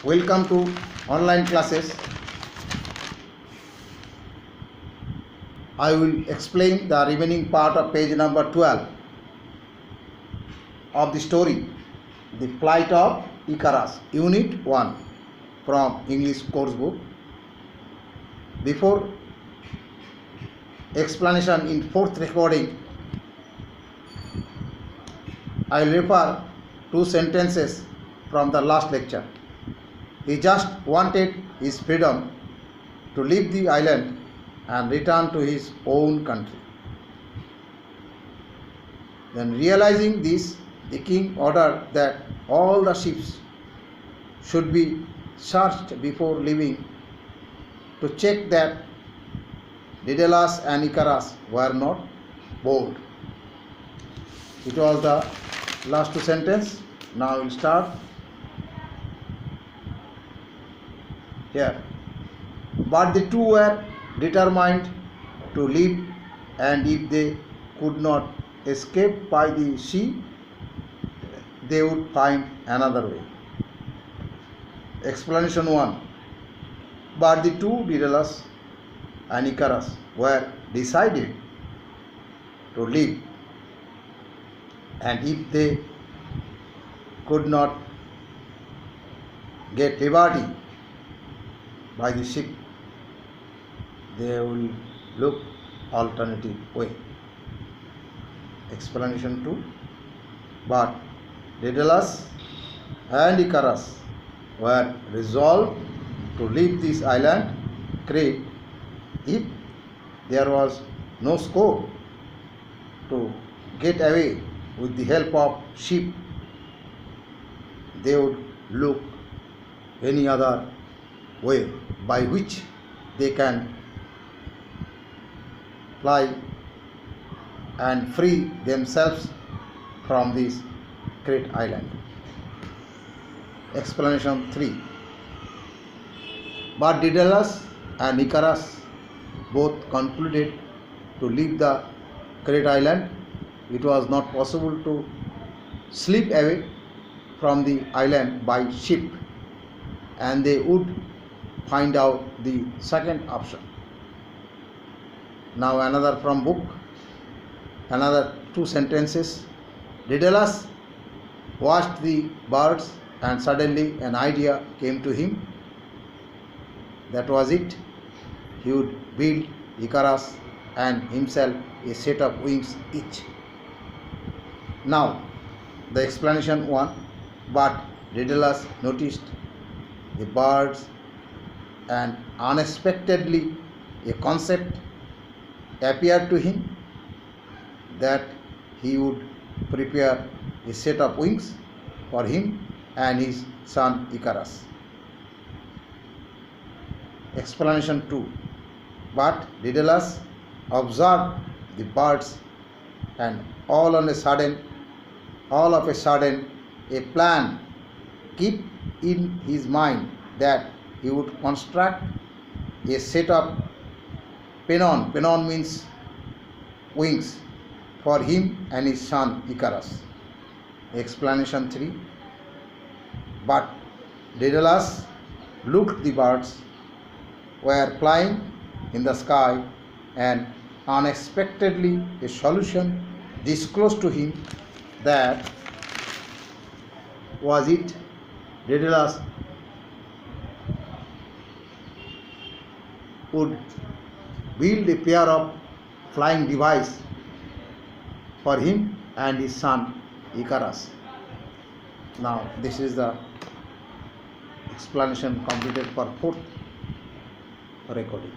Welcome to online classes. I will explain the remaining part of page number 12 of the story, The Flight of Icarus, Unit 1 from English course book. Before explanation in fourth recording, I will refer two sentences from the last lecture. He just wanted his freedom to leave the island and return to his own country. Then, realizing this, the king ordered that all the ships should be searched before leaving to check that Daedalus and Icarus were not board. It was the last two sentences. Now we will start here. But the two were determined to leave, and if they could not escape by the sea, they would find another way. Explanation 1. But the two, Daedalus and Icarus, were decided to leave, and if they could not get liberty by the ship, they will look alternative way. Explanation 2. But Daedalus and Icarus were resolved to leave this island, Crete, if there was no scope to get away with the help of ship. They would look any other way by which they can fly and free themselves from this Crete island. Explanation 3. But Daedalus and Icarus both concluded to leave the Crete island. It was not possible to slip away from the island by ship, and they would find out the second option. Now another from book, another two sentences. Daedalus watched the birds, and suddenly an idea came to him. That was it. He would build Icarus and himself a set of wings each. Now the explanation 1. But Daedalus noticed the birds, and unexpectedly a concept appeared to him that he would prepare a set of wings for him and his son Icarus. Explanation 2. But Daedalus observed the birds, and all of a sudden a plan kept in his mind that he would construct a set of pennon. Pennon means wings for him and his son Icarus. Explanation 3. But Daedalus looked, the birds were flying in the sky, and unexpectedly a solution disclosed to him. That was it. Daedalus would build a pair of flying device for him and his son Icarus. Now this is the explanation completed for fourth recording.